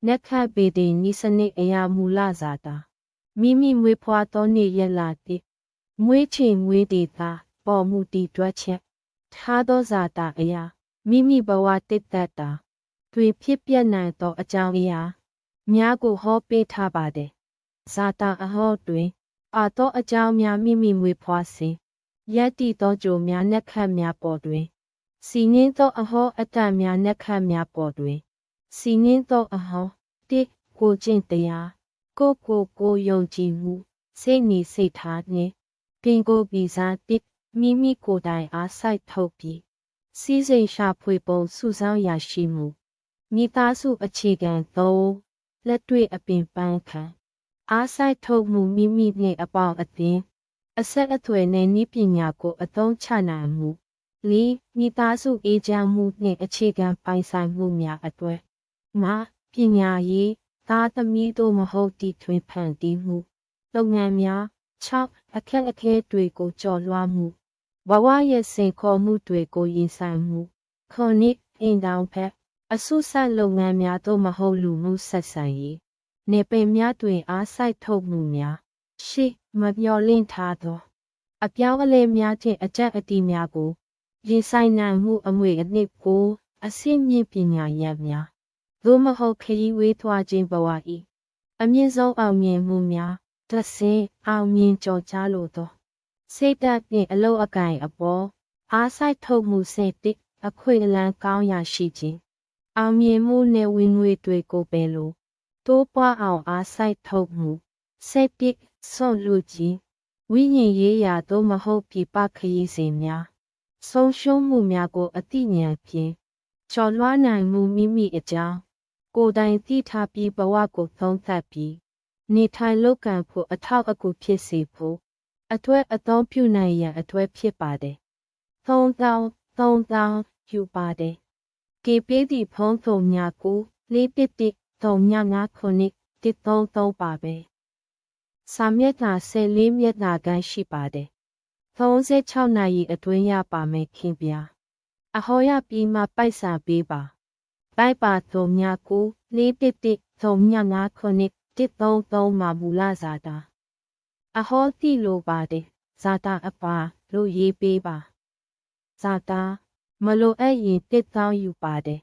နက်ခတ်ပေတဲ့နိစနစ်အရာမူလဇာတာမိမိမွေးဖွားသောနေ့ရက်လာတိမွေးချင်မွေးဒေတာပေါ်မှုတည်တွက်ချက်ထားသောဇာတာအရာမိမိဘဝတည်တတ်တာတွေဖြစ်ပြနိုင်သောအကြောင်းအရာများကိုဟောပေးထားပါတယ်ဇာတာအဟောတွင်အာသောအကြောင်းများမိမိမွေးဖွားစဉ်ယက်တီသောကြိုများနက်ခတ်များပေါ်တွင်စီငင်းသောအဟောအတတ်များနက်ခတ်များပေါ်တွင်စီငင်းသောအဟောတိကိုကျင့်တရားကိုယုံကြည်မှုစိတ်နေစိတ်ထားနှင့်ပင်ကိုပြီးစားတိမိမိကိုယ်တိုင်အားစိုက်ထုတ်ပြီးစီးစိမ်ရှာဖွေပုံစုဆောင်းရရှိမှုမိသားစုအခြေခံသောလက်တွေ့အပင်ပန်းခံအားစိုက်ထုတ်မှုမိမိနှင့်အပေါင်းအသင်းအဆက်အသွယ်နဲ့နည်းပညာကိုအသုံးချနိုင်မှုမိသားစုအေးချမ်းမှုနှင့်အခြေခံပိုင်ဆိုင်မှုများအတွက်ပညာရေးသားသမီးတို့မဟုတ်တီထွင်ဖန်တီးမှုလုပ်ငန်းများအခက်အခဲတွေကိုကျော်လွှားမှုဘဝရဲ့စိန်ခေါ်မှုတွေကိုရင်ဆိုင်မှုအိမ်တောင်ဖက်အဆုဆက်လုပ်ငန်းများသို့မဟုတ်လူမှုဆက်ဆံရေးနေပင်များတွင်အားစိုက်ထုတ်မှုများမမျှော်လင့်ထားသောအပြောင်းအလဲများဖြင့်အကျက်အတီးများကိုရင်ဆိုင်နိုင်မှုအမွေအနှစ်ကိုအဆင့်မြင့်ပညာရပ်များသို့မဟုတ်ခရီးဝေးသွားခြင်းဘဝ၏အမြင့်ဆုံးအောင်မြင်မှုများအောင်မြင်ကြော်ကြားလိုသောစိတ်ဓာတ်နှင့်အလုပ်အကင်အပေါ်အားစိုက်ထုတ်မှုအခွင့်အလမ်းကောင်းရရှိခြင်းအောင်မြင်မှုနဲ့ဝင်ငွေတွေကိုပဲလို့တိုးပွားအောင်အားစိုက်ထုတ်မှုဆွန်လူခြင်းဝိညာဉ်ရေးရာသို့မဟုတ်ပြပခရီးစဉ်များဆုံးရှုံးမှုများကိုအသိဉာဏ်ဖြင့်ကျော်လွှားနိုင်မှုမိမိအကြောင်းကိုယ်တိုင်သိထားပြီးဘဝကိုသုံးသပ်ပြီးနေထိုင်လုပ်ကံဖို့အထောက်အကူဖြစ်စေဖို့အတွက်အသုံးပြုနိုင်ရန်အတွက်ဖြစ်ပါတယ်3000ယူပါတယ်ကေပေးသည့်ဖုံးထုံများကို41139 ပါပဲစာမျက်နှာ14မျက်နှာခန်းရှိပါတယ်36နာရီအတွင်းရပါမယ်ခင်ဗျာအဟောရပြီးမှပိုက်စာပေးပါပိုက်ပါသုံးများကို41139မှာမူလဇာတာအဟောတိလိုပါတယ်ဇာတာအပါလို့ရေးပေးပါဇာတာမလိုအပ်ရင်1000ယူပါတယ်